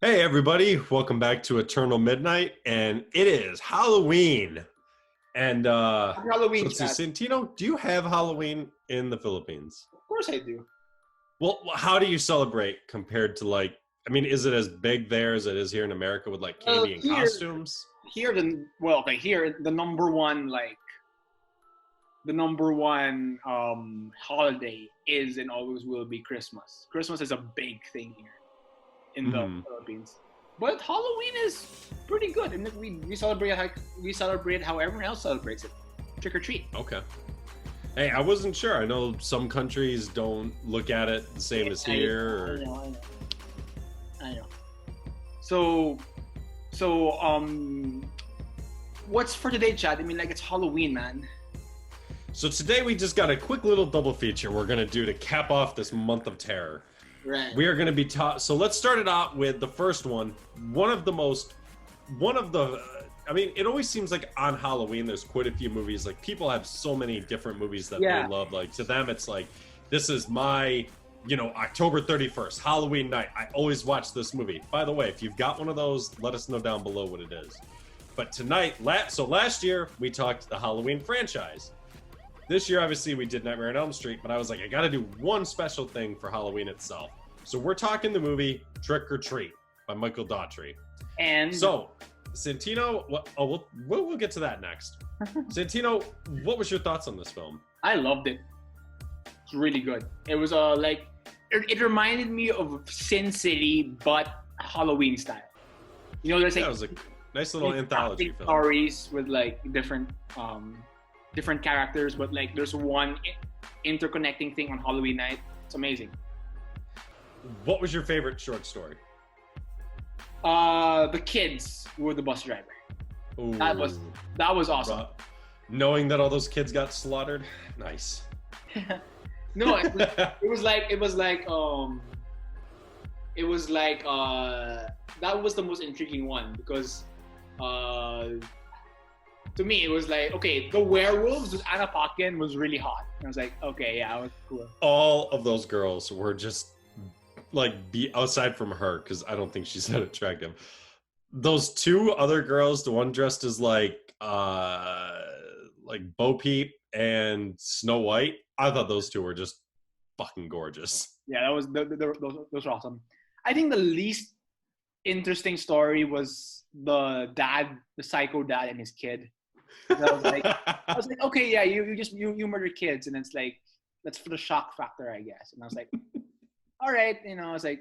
Hey everybody, welcome back to Eternal Midnight, and it is Halloween. And Happy so Halloween, let's see, chat. Santino, do you have Halloween in the Philippines? Of course I do. Well, how do you celebrate compared to is it as big there as it is here in America with like Well, candy and here, costumes? here the number one holiday is and always will be Christmas. Christmas is a big thing here in the Hmm. Philippines, but Halloween is pretty good, and we celebrate how everyone else celebrates it. Trick or treat. Okay. Hey, I wasn't sure. I know some countries don't look at it the same as here. I know. So, so what's for today, Chad? I mean, like it's Halloween, man. So today we just got a quick little double feature we're gonna do to cap off this month of terror. Right. We are going to be taught. So let's start it out with the first one. It always seems like on Halloween, there's quite a few movies. Like people have so many different movies that Yeah. they love. Like to them, it's like, this is my, October 31st, Halloween night. I always watch this movie. By the way, if you've got one of those, let us know down below what it is. But tonight, last year, we talked the Halloween franchise. This year, obviously, we did Nightmare on Elm Street, but I was like, I gotta do one special thing for Halloween itself. So we're talking the movie Trick or Treat by Michael Daugherty. And So, Santino, we'll get to that next. Santino, what was your thoughts on this film? I loved it. It's really good. It was it reminded me of Sin City, but Halloween style. You know, there's Yeah, it was a nice little anthology film. stories with like different characters, but like there's one interconnecting thing on Halloween night. It's amazing. What was your favorite short story? The kids were the bus driver. Ooh, That was awesome. rough. Knowing that all those kids got slaughtered, nice. No, it was that was the most intriguing one because to me it was like, okay, the werewolves with Anna Paquin was really hot. And I was like, okay, yeah, it was cool. All of those girls were just aside from her, because I don't think she's that attractive. Those two other girls, the one dressed as like Bo Peep and Snow White, I thought those two were just fucking gorgeous. Yeah, that was those were awesome. I think the least interesting story was the psycho dad and his kid. And I was like, okay, yeah, you murder kids, and it's like that's for the shock factor, I guess. And I was like, all right, I was like,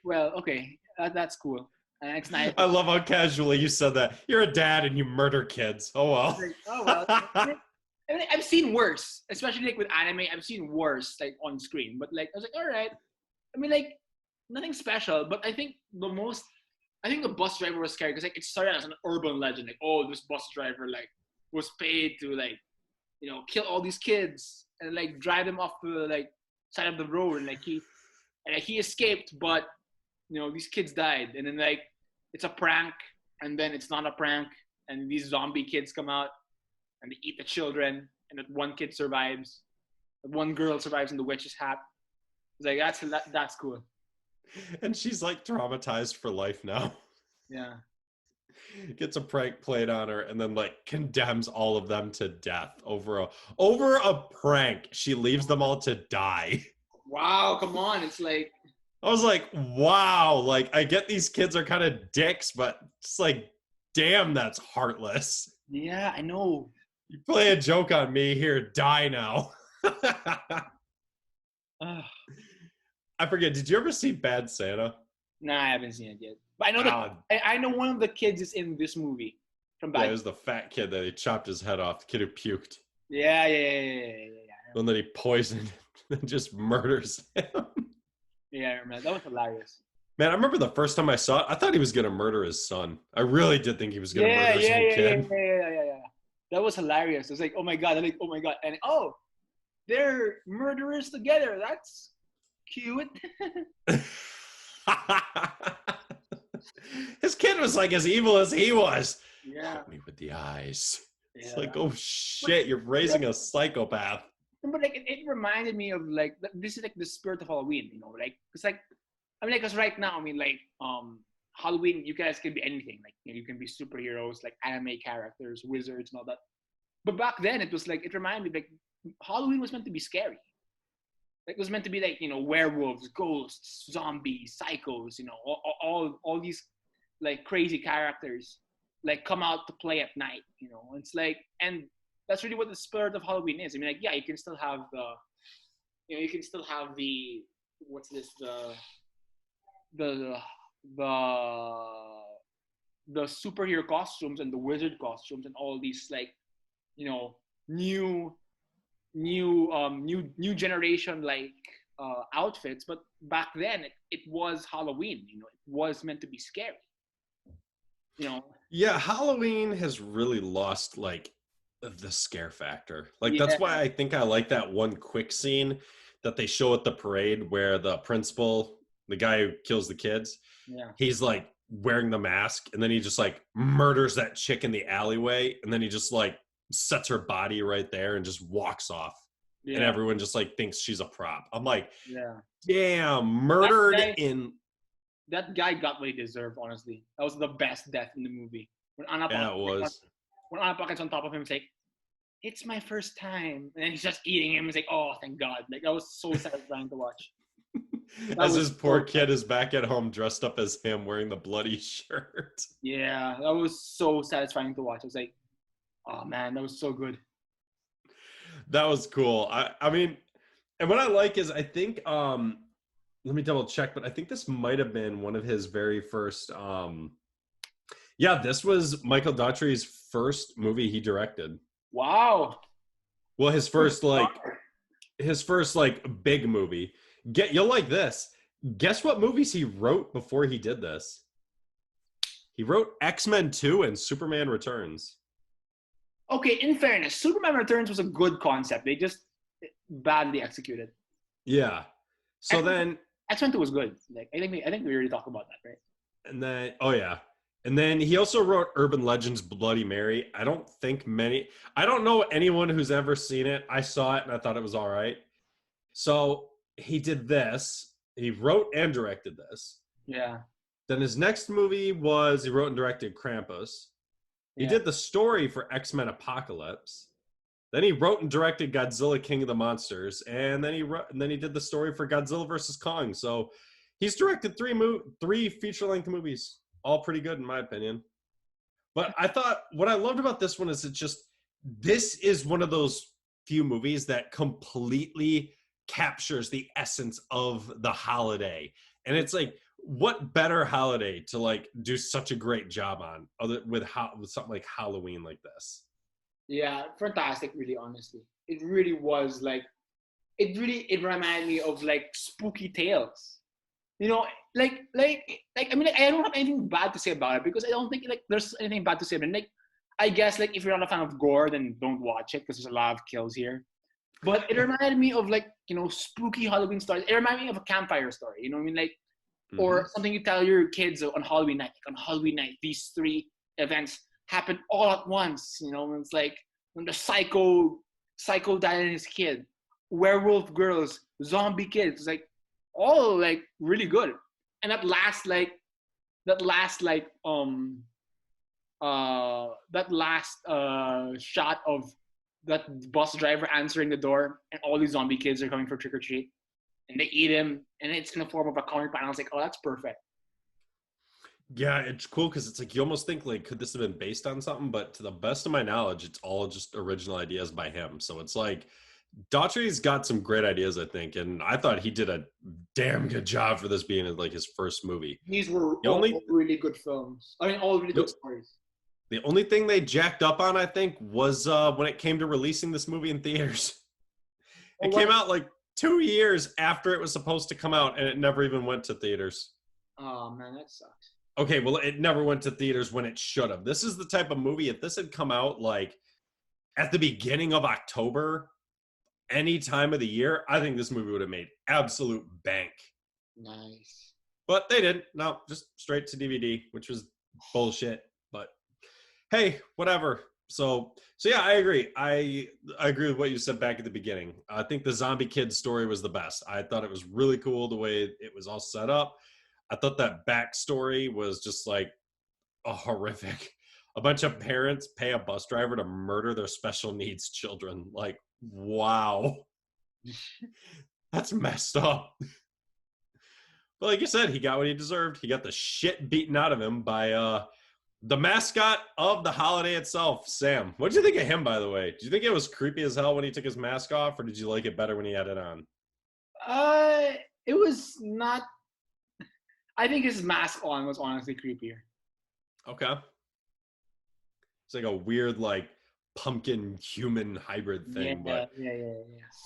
well, okay, that's cool, and it's nice. I love how casually you said that. You're a dad and you murder kids. Oh well. Like, oh well. I mean, I've seen worse, especially like with anime. I've seen worse like on screen, but like I was like, all right. I mean, like nothing special, but I think the bus driver was scary because like it started as an urban legend, like, oh, this bus driver like was paid to like, kill all these kids and like drive them off the like side of the road, and he escaped, but these kids died, and then like it's a prank, and then it's not a prank, and these zombie kids come out and they eat the children, and that one kid survives, that one girl survives in the witch's hat. It's like that's cool. And she's like traumatized for life now. Yeah. Gets a prank played on her and then like condemns all of them to death over a prank. She leaves them all to die. Wow, come on. It's like, I was like, wow, like I get these kids are kind of dicks, but it's like, damn, that's heartless. yeah, I know. You play a joke on me, here, die now. I forget, did you ever see Bad Santa? Nah, I haven't seen it yet. But I know I know one of the kids is in this movie from Yeah, Bad. it was the fat kid that he chopped his head off, the kid who puked. Yeah. And then he poisoned and just murders him. Yeah, I remember. That was hilarious. Man, I remember the first time I saw it, I thought he was going to murder his son. I really did think he was going to murder some kid. Yeah. That was hilarious. It was like, oh my god, and oh, they're murderers together. That's cute. His kid was like as evil as he was. Yeah. Help me with the eyes. Yeah. It's like, oh shit, you're raising a psychopath. But like it reminded me of like this is like the spirit of Halloween, like it's like I mean like because right now I mean like Halloween, you guys can be anything. Like, you can be superheroes, like anime characters, wizards, and all that. But back then, it was like, it reminded me, like, Halloween was meant to be scary. Like, it was meant to be like, werewolves, ghosts, zombies, psychos, all these like crazy characters like come out to play at night. It's like, and that's really what the spirit of Halloween is. I mean, like, yeah, you can still have the what's this the the superhero costumes and the wizard costumes and all these, like, new generation, like, outfits. But back then it was Halloween. It was meant to be scary. Yeah, Halloween has really lost like the scare factor. Like, Yeah. that's why I think I like that one quick scene that they show at the parade where the principal, the guy who kills the kids, Yeah. he's like wearing the mask, and then he just like murders that chick in the alleyway, and then he just like sets her body right there and just walks off. Yeah. And everyone just like thinks she's a prop. I'm like, Yeah. damn, murdered That guy got what he deserved, honestly. That was the best death in the movie. When Anna Paquet's on top of him, it's like, it's my first time. And then he's just eating him. It's like, oh, thank God. Like, that was so satisfying to watch. As his poor kid is back at home dressed up as him wearing the bloody shirt. Yeah, that was so satisfying to watch. I was like, oh, man, that was so good. That was cool. I mean, and what I like is, I think, let me double check, but I think this might have been one of his very first, this was Michael Daugherty's first movie he directed. Wow. Well, his first big movie. You'll like this. Guess what movies he wrote before he did this? He wrote X-Men 2 and Superman Returns. Okay, in fairness, Superman Returns was a good concept. They just badly executed. Yeah. So then X-Men 2 was good. Like, I think we already talked about that, right? And then, and then he also wrote Urban Legends Bloody Mary. I don't know anyone who's ever seen it. I saw it and I thought it was all right. So he did this. He wrote and directed this. Yeah. Then his next movie was, he wrote and directed Krampus. He did the story for X-Men Apocalypse. Then he wrote and directed Godzilla King of the Monsters. And then he did the story for Godzilla vs. Kong. So he's directed three feature-length movies. All pretty good in my opinion. But I thought what I loved about this one is this is one of those few movies that completely captures the essence of the holiday. And it's like, what better holiday to like do such a great job on with something like Halloween like this? Yeah, fantastic, really, honestly. It really was like, it reminded me of like spooky tales. I mean, like, I don't have anything bad to say about it, because I don't think like there's anything bad to say. But like, I guess like if you're not a fan of gore, then don't watch it, because there's a lot of kills here. But it reminded me of like, spooky Halloween stories. It reminded me of a campfire story. What I mean? Like, or something you tell your kids on Halloween night. Like, on Halloween night, these 3 events happen all at once. It's like when the psycho died and his kid, werewolf girls, zombie kids. It's like all like really good. And that last shot of that bus driver answering the door, and all these zombie kids are coming for trick or treat, and they eat him, and it's in the form of a comic panel. I was like, oh, that's perfect. Yeah, it's cool because it's like you almost think like, could this have been based on something? But to the best of my knowledge, it's all just original ideas by him. So it's like Daugherty's got some great ideas, I think, and I thought he did a damn good job for this being like his first movie. These were all really good films. I mean, all really good stories. The only thing they jacked up on, I think, was when it came to releasing this movie in theaters. It came out like 2 years after it was supposed to come out, and it never even went to theaters. Oh, man, that sucks. Okay, well, it never went to theaters when it should have. This is the type of movie, if this had come out like at the beginning of October, any time of the year, I think this movie would have made absolute bank. Nice. But they didn't. No, just straight to DVD, which was bullshit. But hey, whatever. So yeah, I agree. I agree with what you said back at the beginning. I think the zombie kid story was the best. I thought it was really cool the way it was all set up. I thought that backstory was just like a horrific. A bunch of parents pay a bus driver to murder their special needs children. Like, wow, that's messed up. But like you said, he got what he deserved. He got the shit beaten out of him by the mascot of the holiday itself, Sam. What did you think of him, by the way? Do you think it was creepy as hell when he took his mask off, or did you like it better when he had it on? It was not. I think his mask on was honestly creepier. Okay. It's like a weird, like, pumpkin human hybrid thing. Yeah, But yeah.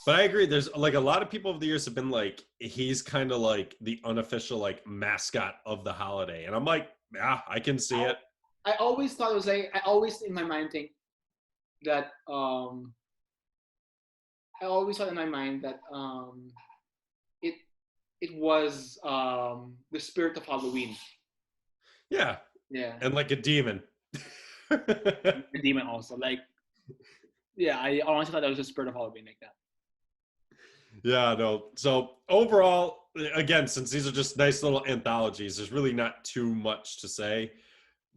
I agree. There's like a lot of people over the years have been like, he's kind of like the unofficial like mascot of the holiday. And I'm like, yeah, I can see it. I always thought it was like, I always in my mind think that I always thought in my mind that it it was the spirit of Halloween. Yeah. Yeah. And like a demon. The demon also. Like, yeah, I honestly thought that was the spirit of Halloween like that. Yeah, no. So overall, again, since these are just nice little anthologies, there's really not too much to say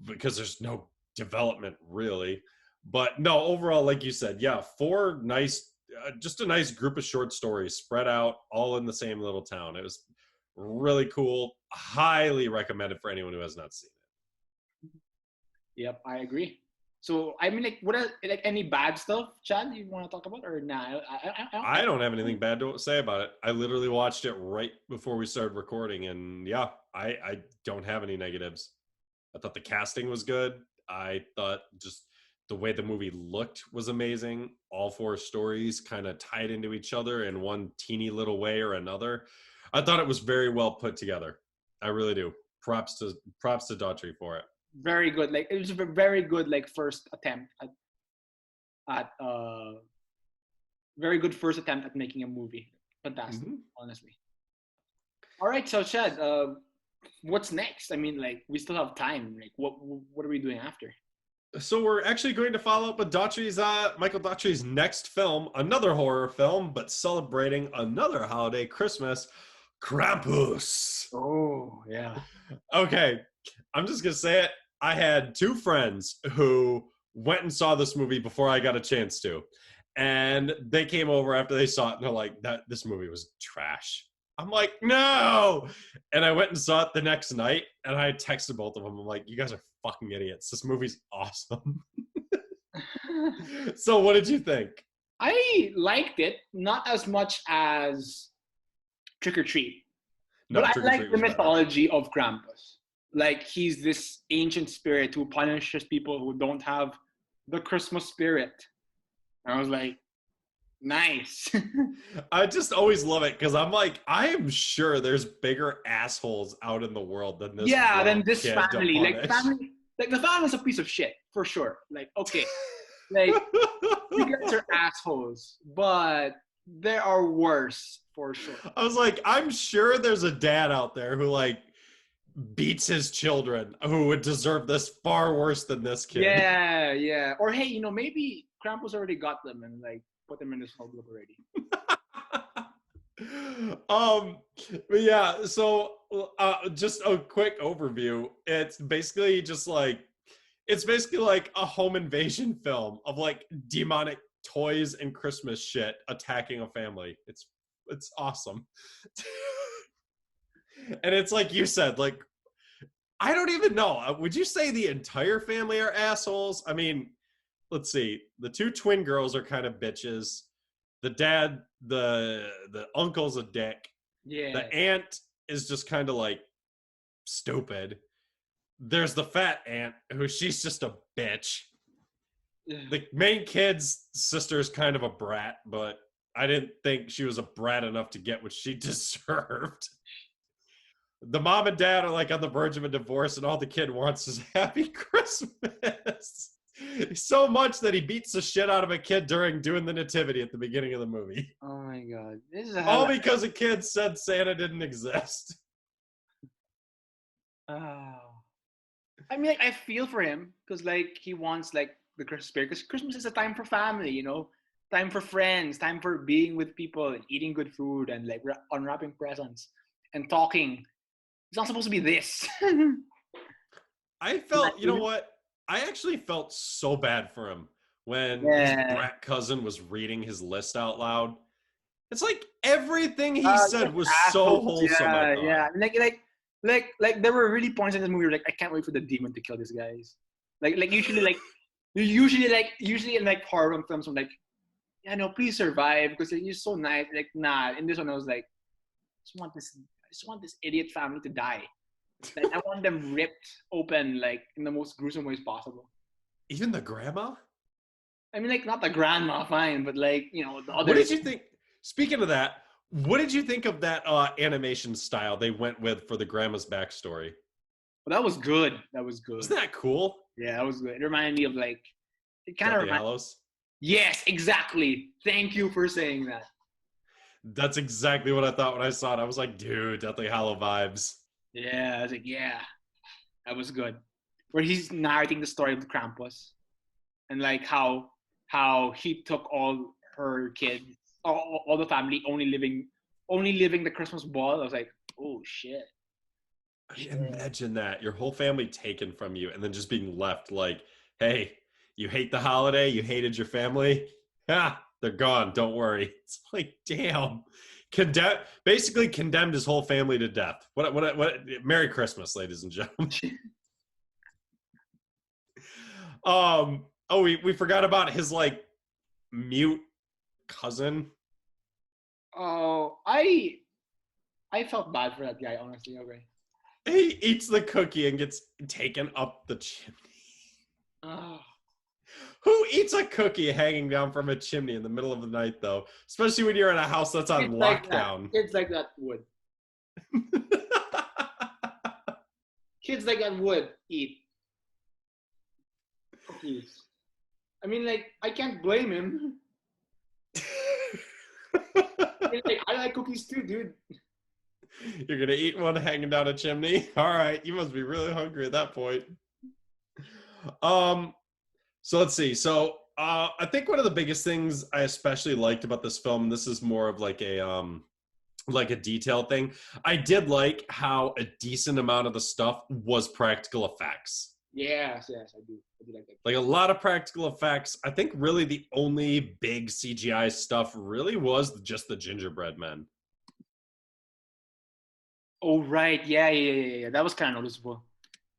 because there's no development really. But no, overall, like you said, yeah, four nice, just a nice group of short stories spread out all in the same little town. It was really cool. Highly recommended for anyone who has not seen it. Yep, I agree. So I mean, like, what are like any bad stuff, Chad? You want to talk about or nah? I don't have anything bad to say about it. I literally watched it right before we started recording, and yeah, I don't have any negatives. I thought the casting was good. I thought just the way the movie looked was amazing. All four stories kind of tied into each other in one teeny little way or another. I thought it was very well put together. I really do. Props to Daugherty for it. Very good. Like, it was a very good like first attempt at very good first attempt at making a movie. Fantastic, honestly. All right, so Chad, what's next? I mean, like, we still have time. Like, what are we doing after? So we're actually going to follow up with Michael Daugherty's next film, another horror film, but celebrating another holiday, Christmas, Krampus. Oh, yeah. Okay, I'm just gonna say it. I had two friends who went and saw this movie before I got a chance to, and they came over after they saw it, and they're like, "That this movie was trash." I'm like, "No!" And I went and saw it the next night, and I texted both of them. I'm like, "You guys are fucking idiots. This movie's awesome." So, what did you think? I liked it, not as much as Trick or Treat, No, but I Trick or like Treat the was better. mythology of Krampus. Like, he's this ancient spirit who punishes people who don't have the Christmas spirit. And I was like, nice. I just always love it because I'm like, I am sure there's bigger assholes out in the world than this. Yeah, one than this kid to family. Like, punish. the family's a piece of shit for sure. Like, okay, like, you guys are assholes, but there are worse for sure. I was like, I'm sure there's a dad out there who like beats his children who would deserve this far worse than this kid. Yeah. Or hey, maybe Krampus already got them and like put them in the snow globe already. But yeah, so just a quick overview. It's basically like a home invasion film of like demonic toys and Christmas shit attacking a family. It's awesome. And it's like you said, like, I don't even know. Would you say the entire family are assholes? I mean, let's see. The two twin girls are kind of bitches. The dad, the uncle's a dick. Yeah. The aunt is just kind of like stupid. There's the fat aunt who she's just a bitch. The main kid's sister's kind of a brat, but I didn't think she was a brat enough to get what she deserved. The mom and dad are like on the verge of a divorce, and all the kid wants is happy Christmas. So much that he beats the shit out of a kid during doing the nativity at the beginning of the movie. Oh my god. This is all because a kid said Santa didn't exist. Oh. I mean, like, I feel for him because like he wants like the Christmas spirit, because Christmas is a time for family, time for friends, time for being with people and eating good food and like unwrapping presents and talking It's not supposed to be this. I felt, you know what? I actually felt so bad for him when his Yeah. brat cousin was reading his list out loud. It's like everything he said was so wholesome. I Yeah, thought. yeah. Like there were really points in this movie where like I can't wait for the demon to kill these guys. Usually in like horror films, I'm like, yeah, no, please survive because like, you're so nice. Like, nah. In this one, I was like, I just want this idiot family to die. Like, I want them ripped open, like in the most gruesome ways possible. Even the grandma? I mean, like not the grandma, fine, but like the other. What did you think? Speaking of that, what did you think of that animation style they went with for the grandma's backstory? Well, that was good. That was good. Wasn't that cool? Yeah, that was good. It reminded me of like, it kind of Deathly Hallows? Yes, exactly. Thank you for saying that. That's exactly what I thought when I saw it. I was like, dude, Deathly Hallow vibes. Yeah, I was like, yeah, that was good. Where he's narrating the story of the Krampus and like how he took all her kids, all the family, only living the Christmas ball. I was like, oh shit. Imagine that. Your whole family taken from you and then just being left like, hey, you hate the holiday? You hated your family? Ha, they're gone. Don't worry. It's like, damn. Basically condemned his whole family to death. What Merry Christmas, ladies and gentlemen. We forgot about his like mute cousin. Oh, I felt bad for that guy, honestly. Okay. He eats the cookie and gets taken up the chimney. Oh. Who eats a cookie hanging down from a chimney in the middle of the night, though? Especially when you're in a house that's on lockdown. Kids like that would. Kids like that would eat cookies. I mean, like, I can't blame him. I like cookies too, dude. You're gonna eat one hanging down a chimney? All right, you must be really hungry at that point. So let's see. So I think one of the biggest things I especially liked about this film, this is more of like a detail thing. I did like how a decent amount of the stuff was practical effects. Yes, I do like that. Like a lot of practical effects. I think really the only big CGI stuff really was just the gingerbread men. Oh right, yeah. That was kind of noticeable.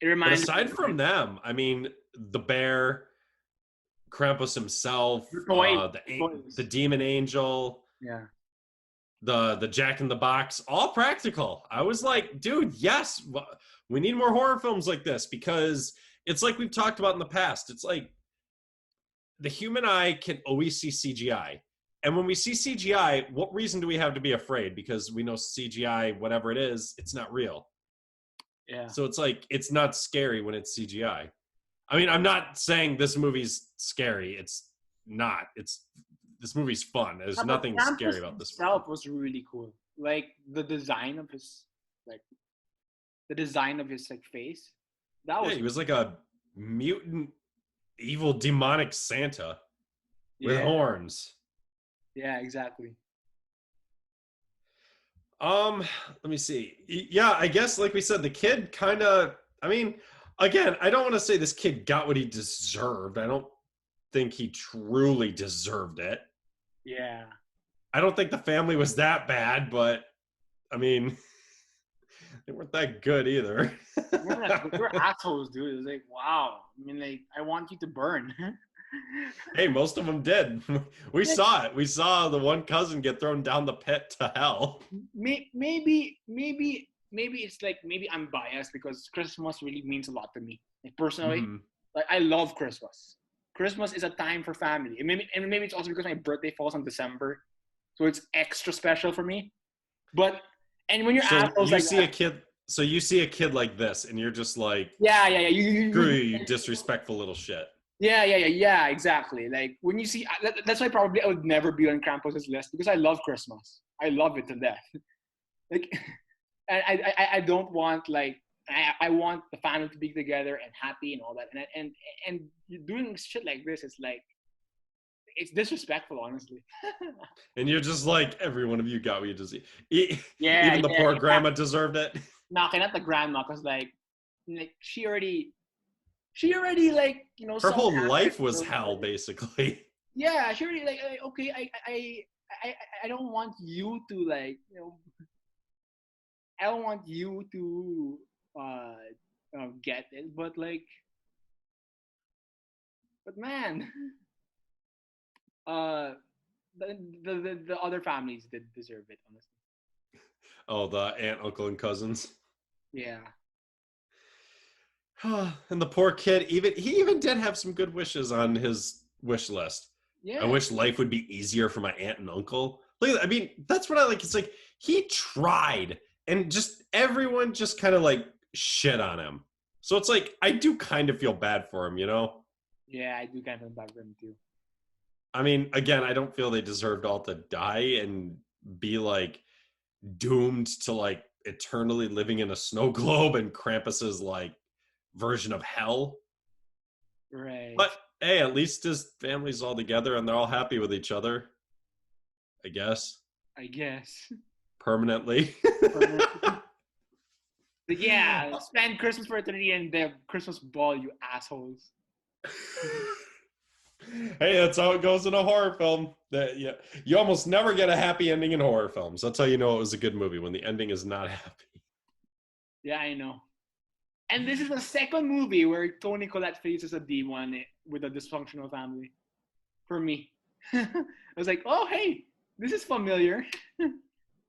It reminds. But aside from them, I mean, the bear, Krampus himself, the demon angel, yeah, the Jack in the Box, all practical. I was like, dude, yes, we need more horror films like this because it's like we've talked about in the past. It's like the human eye can always see CGI. And when we see CGI, what reason do we have to be afraid? Because we know CGI, whatever it is, it's not real. Yeah. So it's like, it's not scary when it's CGI. I mean, I'm not saying this movie's scary. It's not. This movie's fun. There's nothing scary about this movie. Itself was really cool. Like the design of his face. He was like a mutant, evil, demonic Santa with horns. Yeah, exactly. Let me see. Yeah, I guess like we said, the kid kind of, I mean, again, I don't want to say this kid got what he deserved. I don't think he truly deserved it. Yeah. I don't think the family was that bad, but I mean, they weren't that good either. They were assholes, dude. It was like, wow. I mean, like, I want you to burn. Hey, most of them did. We saw it. We saw the one cousin get thrown down the pit to hell. Maybe it's like, maybe I'm biased because Christmas really means a lot to me. Like, personally, like I love Christmas. Christmas is a time for family. And maybe it's also because my birthday falls on December, so it's extra special for me. And when you're assholes like that, so you see a kid like this, and you're just like, yeah, you disrespectful little shit. Yeah, exactly. Like when you see, that's why probably I would never be on Krampus's list because I love Christmas. I love it to death. Like, and I don't want like I want the family to be together and happy and all that. And doing shit like this is like, it's disrespectful, honestly. And you're just like, every one of you got what you deserve. Even the poor grandma deserved it. knocking at the grandma because like she already like Her saw what whole happened life was to her. hell, basically. Yeah, she already like okay, I don't want you to like I don't want you to get it, but like, but man, uh, the other families did deserve it, honestly. Oh, the aunt, uncle, and cousins. Yeah, And the poor kid, he even did have some good wishes on his wish list. I yeah, wish life would be easier for my aunt and uncle. Look at that. I mean, that's what I like. It's like he tried, and just everyone just kind of like shit on him. So it's like I do kind of feel bad for him, you know? yeah. I do kind of bad for him too. I mean, again, I don't feel they deserved all to die and be like doomed to like eternally living in a snow globe and Krampus's like version of hell. Right. But hey, at least his family's all together and they're all happy with each other, I guess, I guess. permanently. But yeah, spend Christmas for eternity and the Christmas ball, you assholes. Hey, that's how it goes in a horror film. You almost never get a happy ending in horror films. That's how you know it was a good movie, when the ending is not happy. Yeah, I know. And this is the second movie where Toni Collette faces a demon with a dysfunctional family. For me, I was like, oh hey, this is familiar.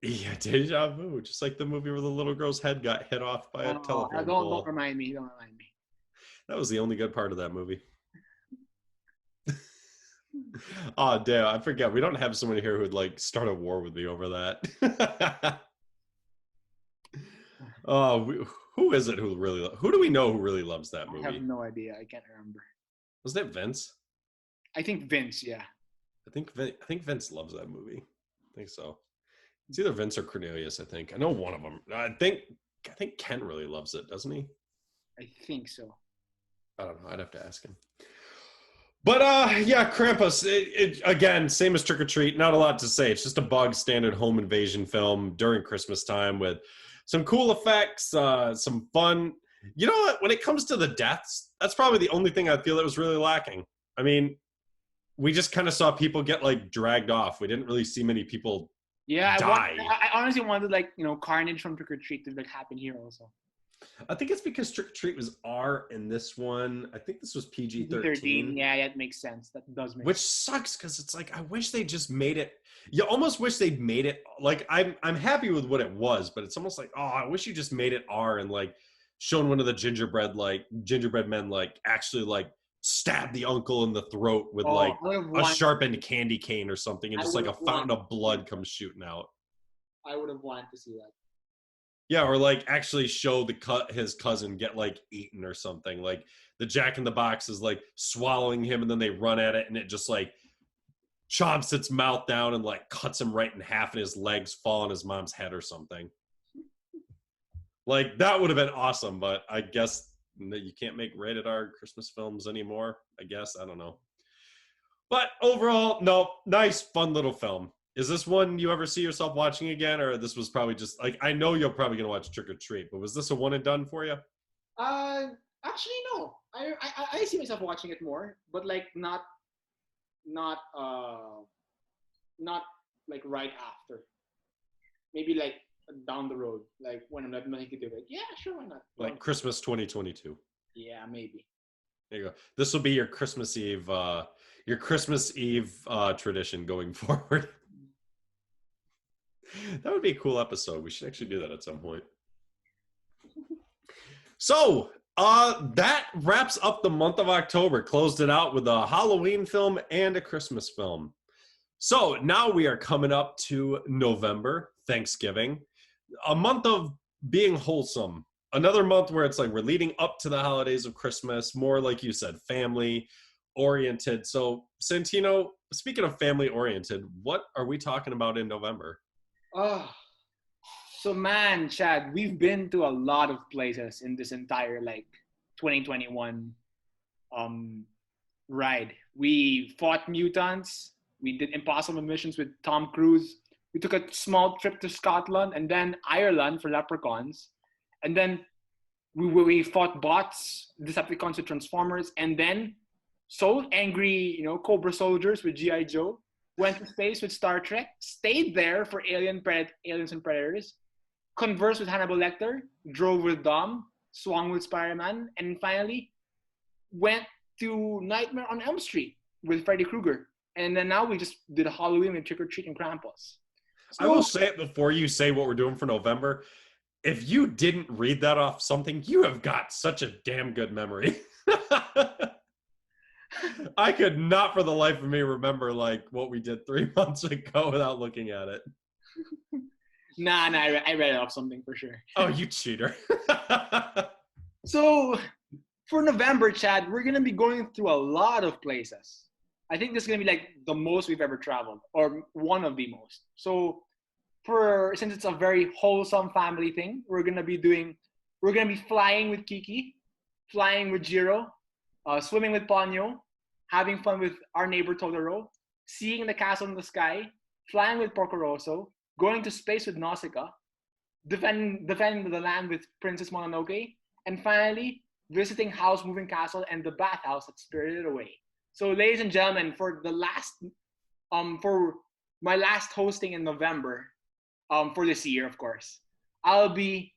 Yeah, deja vu. Just like the movie where the little girl's head got hit off by a telephone Don't pole. remind me. Don't remind me. That was the only good part of that movie. Oh, damn. I forget. We don't have someone here who would like start a war with me over that. Oh, who is it who really? Who do we know who really loves that movie? I have no idea. I can't remember. Wasn't it Vince? I think Vince. Yeah. I think Vince loves that movie. I think so. It's either Vince or Cornelius. I think. I know one of them. I think Ken really loves it, doesn't he? I think so. I don't know. I'd have to ask him. But yeah, Krampus. Again, same as Trick or Treat. Not a lot to say. It's just a bog standard home invasion film during Christmas time with some cool effects, some fun. You know what? When it comes to the deaths, that's probably the only thing I feel that was really lacking. I mean, we just kind of saw people get like dragged off. We didn't really see many people die. I honestly wanted like Carnage from Trick or Treat to like happen here also. I think it's because Trick or Treat was R and this one, I think this was PG-13. Yeah, that makes sense. That does make Which sense. sucks because it's like I wish they just made it. You almost wish they'd made it like I'm happy with what it was, but it's almost like, oh, I wish you just made it R and like shown one of the gingerbread men like actually like stab the uncle in the throat with like a sharpened candy cane or something, and just like a fountain of blood comes shooting out. I would have wanted to see that. Yeah, or like actually show his cousin get like eaten or something. Like the Jack in the Box is like swallowing him, and then they run at it, and it just like chomps its mouth down and like cuts him right in half, and his legs fall on his mom's head or something. Like that would have been awesome, but I guess you can't make rated R Christmas films anymore. I guess I don't know. But overall, no, nice, fun little film. Is this one you ever see yourself watching again, or this was probably just like, I know you're probably gonna watch Trick or Treat, but was this a one and done for you? Actually no. I see myself watching it more, but like not like right after. Maybe like down the road, like when I'm not nothing to do. Like yeah, sure, why not? Like Christmas 2022. Yeah, maybe. There you go. This will be your Christmas Eve tradition going forward. That would be a cool episode. We should actually do that at some point. So that wraps up the month of October. Closed it out with a Halloween film and a Christmas film. So now we are coming up to November, Thanksgiving, a month of being wholesome. Another month where it's like we're leading up to the holidays of Christmas, more like you said, family oriented. So Santino, speaking of family oriented, what are we talking about in November? Oh, so man, Chad, we've been to a lot of places in this entire like 2021 ride. We fought mutants. We did impossible missions with Tom Cruise. We took a small trip to Scotland and then Ireland for leprechauns. And then we fought bots, Decepticons with Transformers, and then so angry, Cobra soldiers with G.I. Joe, went to space with Star Trek, stayed there for Aliens and Predators, conversed with Hannibal Lecter, drove with Dom, swung with Spider-Man, and finally went to Nightmare on Elm Street with Freddy Krueger. And then now we just did a Halloween with Trick or Treat and Krampus. I will say it before you say what we're doing for November. If you didn't read that off something, you have got such a damn good memory. I could not for the life of me remember like what we did 3 months ago without looking at it. Nah, I read it off something for sure. Oh, you cheater. So for November, Chad, we're going to be going through a lot of places. I think this is going to be like the most we've ever traveled, or one of the most. So since it's a very wholesome family thing, we're going to be flying with Kiki, flying with Jiro, swimming with Ponyo, having fun with our neighbor Totoro, seeing the castle in the sky, flying with Porco Rosso, going to space with Nausicaa, defending the land with Princess Mononoke, and finally visiting House Moving Castle and the bathhouse that spirited away. So, ladies and gentlemen, for my last hosting in November, for this year, of course, I'll be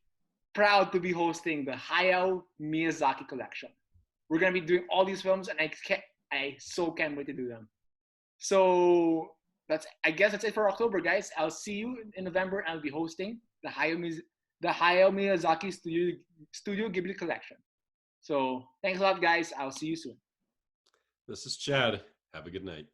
proud to be hosting the Hayao Miyazaki collection. We're gonna be doing all these films, and I so can't wait to do them. So I guess that's it for October, guys. I'll see you in November. I'll be hosting the Hayao Miyazaki Studio Ghibli collection. So thanks a lot, guys. I'll see you soon. This is Chad. Have a good night.